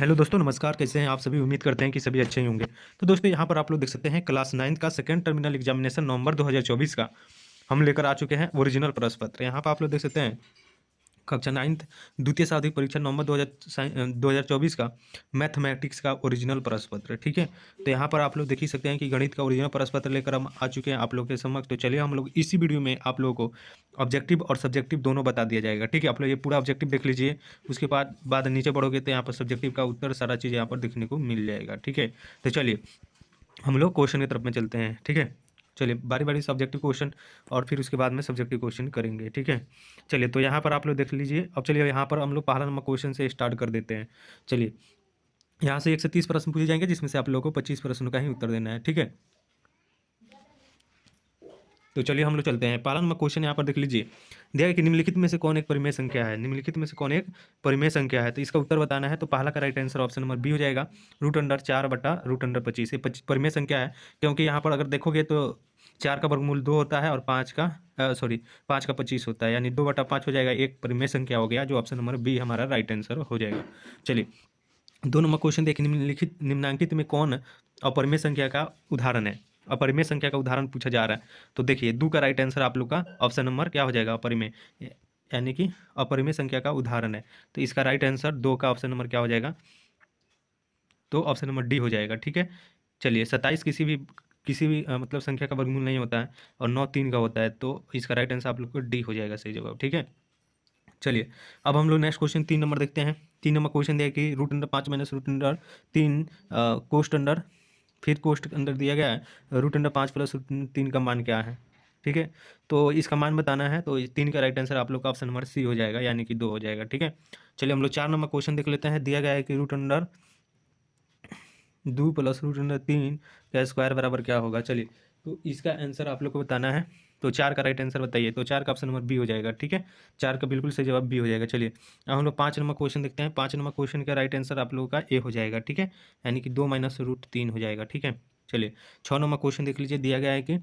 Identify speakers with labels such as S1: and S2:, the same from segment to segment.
S1: Hello दोस्तों, नमस्कार। कैसे हैं आप सभी? उम्मीद करते हैं कि सभी अच्छे ही होंगे। तो दोस्तों, यहाँ पर आप लोग देख सकते हैं क्लास 9th का सेकंड टर्मिनल एग्जामिनेशन नवंबर 2024 का हम लेकर आ चुके हैं ओरिजिनल प्रश्न पत्र। यहाँ पर आप लोग देख सकते हैं कक्षा 9th द्वितीय सार्वधिक परीक्षा नवंबर 2024 का मैथमेटिक्स का ओरिजिनल प्रश्न पत्र। ठीक है, तो यहाँ पर आप लोग देख ही सकते हैं कि गणित का ओरिजिनल प्रश्न पत्र लेकर हम आ चुके हैं आप लोग के समक्ष। तो चलिए हम लोग इसी वीडियो में आप लोगों को ऑब्जेक्टिव और सब्जेक्टिव दोनों बता दिया जाएगा। ठीक है, आप लोग ये पूरा ऑब्जेक्टिव देख लीजिए। उसके बाद नीचे बढ़ोगे तो यहाँ पर सब्जेक्टिव का उत्तर सारा चीज़ यहाँ पर देखने को मिल जाएगा। ठीक है, तो चलिए हम लोग क्वेश्चन की तरफ में चलते हैं। ठीक है, चलिए बारी बारी सब्जेक्टिव क्वेश्चन और फिर उसके बाद में सब्जेक्टिव क्वेश्चन करेंगे। ठीक है, चलिए तो यहाँ पर आप लोग देख लीजिए। अब चलिए यहाँ पर हम लोग पहला नंबर क्वेश्चन से स्टार्ट कर देते हैं। चलिए यहाँ से 1 से 30 प्रश्न पूछे जाएंगे, जिसमें से आप लोगों को 25 प्रश्नों का ही उत्तर देना है। ठीक है, तो चलिए हम लोग चलते हैं। पहला नंबर क्वेश्चन यहाँ पर देख लीजिए। दिया है कि निम्नलिखित में से कौन एक परिमेय संख्या है। निम्नलिखित में से कौन एक परिमेय संख्या है, तो इसका उत्तर बताना है। तो पहला का right answer option number B हो जाएगा, √4/√25। ये परिमेय संख्या है, क्योंकि यहाँ पर अगर देखोगे तो 4 का वर्गमूल 2 होता है और 5 का 5 का 25 होता है, यानी 2/5 हो जाएगा। एक परिमेय संख्या हो गया, जो ऑप्शन नंबर बी हमारा राइट आंसर हो जाएगा। चलिए 2 नंबर क्वेश्चन देखिए। निम्नलिखित में कौन अपरिमेय संख्या का उदाहरण है। अपरिमेय संख्या का उदाहरण पूछा जा रहा है। तो देखिए 2 का राइट आंसर आप लोग का ऑप्शन नंबर क्या हो जाएगा, अपरिमेय, यानी कि अपरिमेय संख्या का उदाहरण है। तो इसका राइट आंसर 2 का ऑप्शन नंबर क्या हो जाएगा, तो ऑप्शन नंबर डी हो जाएगा। ठीक है, चलिए 27 किसी भी मतलब संख्या का वर्गमूल नहीं होता है और 9 3 का होता है, तो इसका राइट आंसर आप लोग को डी हो जाएगा, सही जवाब। ठीक है, चलिए अब हम लोग नेक्स्ट क्वेश्चन 3 नंबर देखते हैं। 3 नंबर क्वेश्चन दिया है कि √5 माइनस √3 कोष्ट अंडर, फिर कोष्ट अंदर दिया गया है √5 प्लस √3 का मान क्या है। ठीक है, तो इसका मान बताना है। तो 3 का राइट आंसर आप लोग का ऑप्शन नंबर सी हो जाएगा, यानी कि 2 हो जाएगा। ठीक है, चलिए हम लोग 4 नंबर क्वेश्चन देख लेते हैं। दिया गया है कि √2 प्लस √3 का स्क्वायर बराबर क्या होगा। चलिए तो इसका आंसर आप लोग को बताना है। तो 4 का राइट आंसर बताइए। तो 4 का ऑप्शन नंबर बी हो जाएगा। ठीक है, 4 का बिल्कुल सही जवाब बी हो जाएगा। चलिए अब हम लोग 5 नंबर क्वेश्चन देखते हैं। 5 नंबर क्वेश्चन का राइट आंसर आप लोगों का ए हो जाएगा। ठीक है, यानी कि 2 माइनस √3 हो जाएगा। ठीक है, चलिए 6 नंबर क्वेश्चन देख लीजिए। दिया गया है कि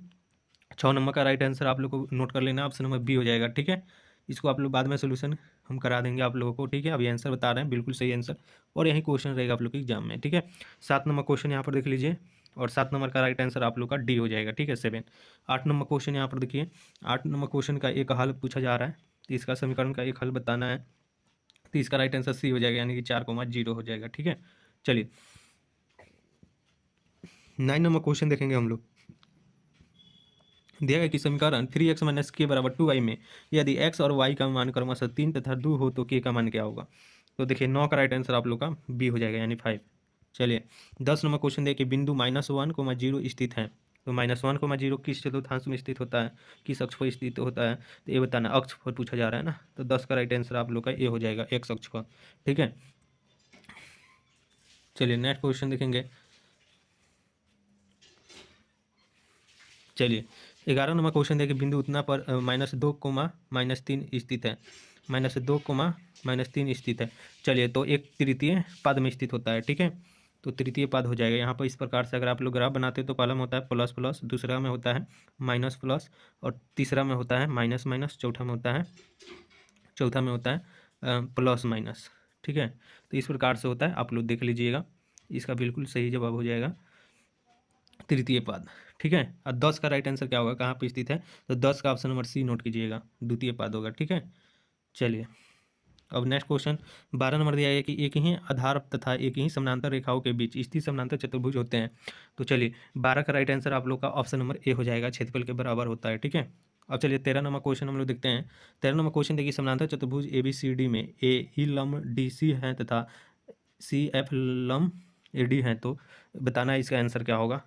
S1: 6 नंबर का राइट आंसर आप लोग को नोट कर लेना, ऑप्शन नंबर बी हो जाएगा। ठीक है, इसको आप लोग बाद में सोल्यूशन हम करा देंगे आप लोगों को। ठीक है, अभी आंसर बता रहे हैं, बिल्कुल सही आंसर, और यही क्वेश्चन रहेगा आप लोग के एग्जाम में। ठीक है, 7 नंबर क्वेश्चन यहाँ पर देख लीजिए, और 7 नंबर का राइट आंसर आप लोग का डी हो जाएगा। ठीक है, 7। 8 नंबर क्वेश्चन यहाँ पर देखिए। 8 नंबर क्वेश्चन का एक हल पूछा जा रहा है, तो इसका समीकरण का एक हल बताना है। तो इसका राइट आंसर सी हो जाएगा, यानी कि 4,0 हो जाएगा। ठीक है, चलिए 9 नंबर क्वेश्चन देखेंगे हम लोग। दिया गया कि समीकरण 3x माइनस के बराबर 2y में यदि x और y का मान क्रमशः 3 तथा 2 हो तो k का मान क्या होगा। तो देखिए 9 का राइट आंसर आप लोग का बी हो जाएगा, यानी 5। चलिए 10 नंबर क्वेश्चन देखिए। बिंदु -1,0 स्थित है। तो -1,0 किस चतुर्थांश में स्थित होता है, किस अक्ष पर स्थित होता है, तो ये बताना। अक्ष पर पूछा जा रहा है ना, तो 10 का राइट आंसर आप लोग का ए हो जाएगा, एक्स अक्ष पर। ठीक है, चलिए नेक्स्ट क्वेश्चन देखेंगे। चलिए 11 नंबर क्वेश्चन देखिए। बिंदु उतना पर -2, स्थित है। -2, स्थित है। चलिए तो एक तृतीय पद में स्थित होता है। ठीक है, तो तृतीय पद हो जाएगा यहाँ पर इस प्रकार से। अगर आप लोग ग्राफ बनाते हैं तो पहला में होता है प्लस प्लस, दूसरा में होता है माइनस प्लस, और तीसरा में होता है माइनस माइनस, चौथा में होता है प्लस माइनस। ठीक है, तो इस प्रकार से होता है, आप लोग देख लीजिएगा। इसका बिल्कुल सही जवाब हो जाएगा तृतीय पद। ठीक है, और 10 का राइट आंसर क्या होगा, कहाँ पे स्थित है, तो 10 का ऑप्शन नंबर सी नोट कीजिएगा, द्वितीय पद होगा। ठीक है, चलिए अब नेक्स्ट क्वेश्चन 12 नंबर दिया है कि एक ही आधार तथा एक ही समानांतर रेखाओं के बीच स्थित समानांतर चतुर्भुज होते हैं। तो चलिए 12 का राइट आंसर आप लोग का ऑप्शन नंबर ए हो जाएगा, क्षेत्रफल के बराबर होता है। ठीक है, अब चलिए 13 नंबर क्वेश्चन हम लोग देखते हैं। 13 नंबर क्वेश्चन देखिए। समानांतर चतुर्भुज ए बी सी डी में ए ई लम्ब डी सी है तथा C F lump A D है, तो बताना है इसका आंसर क्या होगा।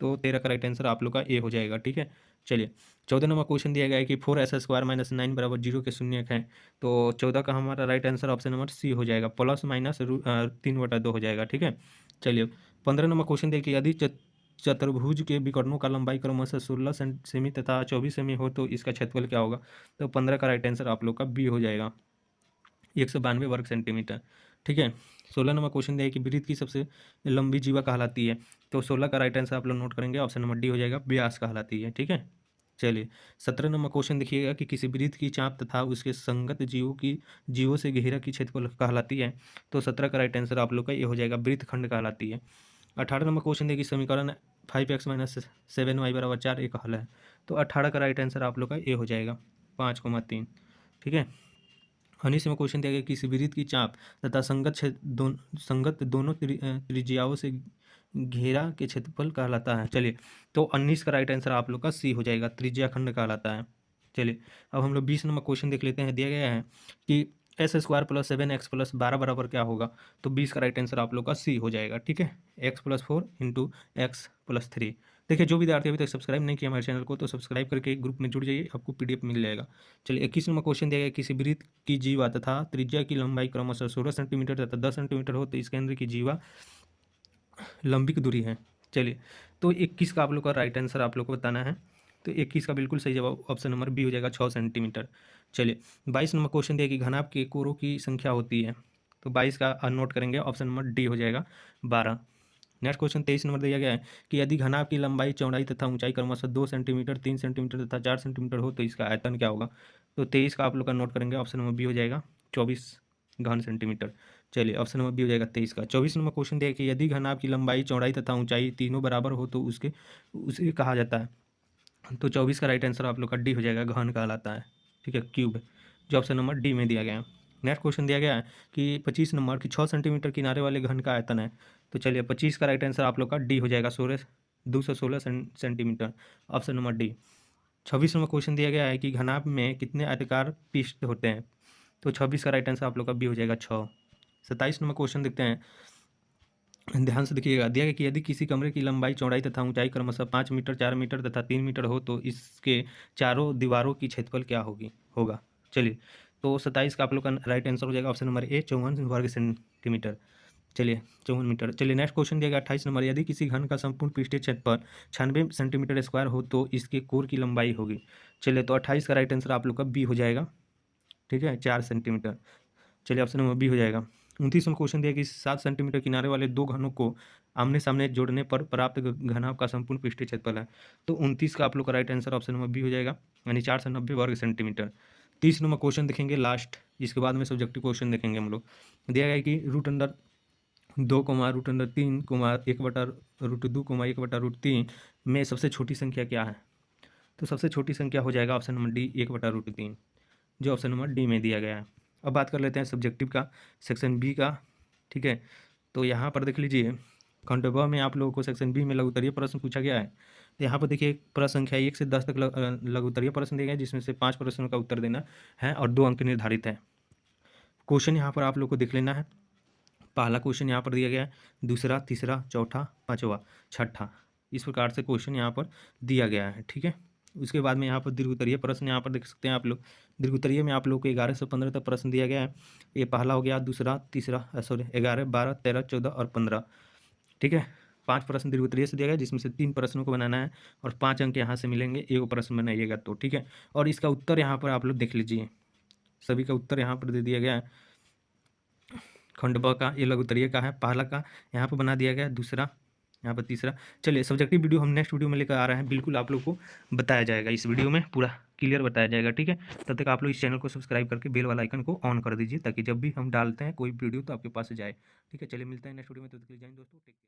S1: तो 13 का राइट आंसर आप लोग का ए हो जाएगा। ठीक है, चलिए 14 नंबर क्वेश्चन दिया गया है कि 4s² माइनस 9 बराबर 0 के शून्यक है। तो 14 का हमारा right answer option number C हो जाएगा, प्लस माइनस 3/2 हो जाएगा। ठीक है, चलिए 15 नंबर क्वेश्चन देखिए। यदि चतुर्भुज के विकर्णों का लंबाई क्रमशः 16 सेमी तथा 24 सेमी हो तो इसका क्षेत्रफल क्या होगा। तो 15 का राइट आंसर आप लोग का बी हो जाएगा, 192 वर्ग सेंटीमीटर। ठीक है, 16 नंबर क्वेश्चन दिया है कि वृत्त की सबसे लंबी जीवा कहलाती है। तो 16 का राइट आंसर आप लोग नोट करेंगे, ऑप्शन नंबर डी हो जाएगा, व्यास कहलाती है। ठीक है, चलिए 17 नंबर क्वेश्चन देखिएगा कि किसी वृत्त की चाप तथा उसके संगत जीवों से घेरा की क्षेत्रफल कहलाती है। तो 17 का राइट आंसर आप लोग का ये हो जाएगा, वृत्तखंड कहलाती है। 18 नंबर क्वेश्चन देखिए समीकरण 5x - 7y = 4 एक हल है। तो 18 का राइट आंसर आप लोग का ये हो जाएगा 5,3। ठीक है। 19वां क्वेश्चन दिया गया किसी वृत्त की चाप तथा संगत दोनों त्रिज्याओं से घेरा के क्षेत्रफल कहलाता है। चलिए तो 19 का राइट आंसर आप लोग का सी हो जाएगा, त्रिज्या खंड कहलाता है। चलिए अब हम लोग 20 नंबर क्वेश्चन देख लेते हैं। दिया गया है कि S² + 7x + 12 बराबर क्या होगा। तो 20 का राइट आंसर आप लोग का सी हो जाएगा। ठीक है, x + 4 × x + 3। देखिए जो विद्यार्थी अभी तक सब्सक्राइब नहीं किया हमारे चैनल को तो सब्सक्राइब करके ग्रुप में जुड़ जाइए, आपको PDF मिल जाएगा। चलिए 21 नंबर क्वेश्चन दिया गया किसी वृत्त की जीवा तथा त्रिज्या की लंबाई क्रमशः 16 सेंटीमीटर तथा 10 सेंटीमीटर हो तो इस केंद्र की जीवा लंबिक दूरी है। चलिए तो 21 का आप लोग का राइट आंसर आप लोग को बताना है। तो 21 का बिल्कुल सही जवाब ऑप्शन नंबर बी हो जाएगा, 6 सेंटीमीटर। चलिए 22 नंबर क्वेश्चन दिया कि घनाभ के कोरों की संख्या होती है। तो 22 का नोट करेंगे, ऑप्शन नंबर डी हो जाएगा 12। नेक्स्ट क्वेश्चन 23 नंबर दिया गया है कि यदि घनाभ की लंबाई चौड़ाई तथा ऊंचाई क्रमशः 2 सेंटीमीटर 3 सेंटीमीटर तथा 4 सेंटीमीटर हो तो इसका आयतन क्या होगा। तो 23 का आप लोग का नोट करेंगे, ऑप्शन नंबर बी हो जाएगा 24 घन सेंटीमीटर। चलिए ऑप्शन नंबर बी हो जाएगा 23 का। 24 नंबर क्वेश्चन दिया कि यदि घनाभ की लंबाई चौड़ाई तथा ऊंचाई तीनों बराबर हो तो उसे कहा जाता है। तो 24 का राइट आंसर आप लोग का डी हो जाएगा, घन कहलाता है। ठीक है, क्यूब, जो ऑप्शन नंबर डी में दिया गया है। नेक्स्ट क्वेश्चन दिया गया है कि 25 नंबर की 6 सेंटीमीटर किनारे वाले घन का आयतन है। तो चलिए 25 का राइट आंसर आप लोग का डी हो जाएगा, 216 centimetre, option number D. 26 number question दिया गया है कि घनाभ में कितने आयताकार पृष्ठ होते हैं। तो 26 का राइट आंसर आप लोग का बी हो जाएगा, 6। 27 नंबर क्वेश्चन देखते हैं, ध्यान से देखिएगा। दिया गया कि यदि किसी कमरे की लंबाई चौड़ाई तथा ऊंचाई क्रमशः 5 मीटर 4 मीटर तथा 3 मीटर हो तो इसके चारों दीवारों की क्षेत्रफल क्या होगा। चलिए तो 27 का आप लोग का राइट आंसर हो जाएगा, ऑप्शन नंबर ए 54 वर्ग सेंटीमीटर। चलिए 54 मीटर। चलिए नेक्स्ट क्वेश्चन दिया गया 28 नंबर, यदि किसी घन का संपूर्ण पृष्ठीय क्षेत्रफल 96 सेंटीमीटर स्क्वायर हो तो इसके कोर की लंबाई होगी। चलिए तो 28 का राइट आंसर आप लोग का बी हो जाएगा। ठीक है, 4 सेंटीमीटर। चलिए ऑप्शन नंबर बी हो जाएगा। 29वां क्वेश्चन दिया कि 7 सेंटीमीटर किनारे वाले दो घनों को आमने सामने जोड़ने पर प्राप्त घनाभ का संपूर्ण पृष्ठीय क्षेत्रफल है। तो 29 का आप लोग का right answer option number B हो जाएगा, यानी 490 वर्ग सेंटीमीटर। 30 नंबर क्वेश्चन देखेंगे लास्ट, इसके बाद में सब्जेक्टिव क्वेश्चन देखेंगे हम लोग। दिया गया है कि √2, √3, 1/√2, 1/√3 में सबसे छोटी संख्या क्या है। तो सबसे छोटी संख्या हो जाएगा ऑप्शन नंबर डी 1/√3, जो ऑप्शन नंबर डी में दिया गया है। अब बात कर लेते हैं सब्जेक्टिव का, सेक्शन बी का। ठीक है, तो यहाँ पर देख लीजिए खंड ब में आप लोगों को सेक्शन बी में लघुत्तरीय प्रश्न पूछा गया है। तो यहाँ पर देखिए प्रश्न संख्या 1 से 10 तक लघुत्तरीय प्रश्न दिए गए, जिसमें से 5 प्रश्नों का उत्तर देना है और 2 अंक निर्धारित है। क्वेश्चन यहाँ पर आप लोग को देख लेना है। पहला क्वेश्चन यहाँ पर दिया गया है, दूसरा, तीसरा, चौथा, पाँचवा, छठा, इस प्रकार से क्वेश्चन यहाँ पर दिया गया है। ठीक है, उसके बाद में यहाँ पर दीर्घोत्तरीय प्रश्न यहाँ पर देख सकते हैं आप लोग। दीर्घोत्तरीय में आप लोग को 11 से 15 तक प्रश्न दिया गया है। ये पहला हो गया, दूसरा, तीसरा, 11, 12, 13, 14 और 15। ठीक है, 5 प्रश्न दीर्घोत्तरीय से दिया गया, जिसमें से 3 प्रश्नों को बनाना है और 5 अंक यहाँ से मिलेंगे, एक प्रश्न बनाइएगा तो। ठीक है, और इसका उत्तर यहाँ पर आप लोग देख लीजिए, सभी का उत्तर यहाँ पर दे दिया गया है। खंड ब का ये लघुत्तरीय का है, पहला का यहाँ पर बना दिया गया, दूसरा यहाँ पर, तीसरा। चलिए सब्जेक्टिव वीडियो हम नेक्स्ट वीडियो में लेकर आ रहे हैं, बिल्कुल आप लोग को बताया जाएगा, इस वीडियो में पूरा क्लियर बताया जाएगा। ठीक है, तब तक आप लोग इस चैनल को सब्सक्राइब करके बेल वाला आइकन को ऑन कर दीजिए, ताकि जब भी हम डालते हैं कोई वीडियो तो आपके पास जाए। ठीक है, चलिए मिलते हैं नेक्स्ट वीडियो में, तब तक के लिए जय हिंद दोस्तों, टेक केयर।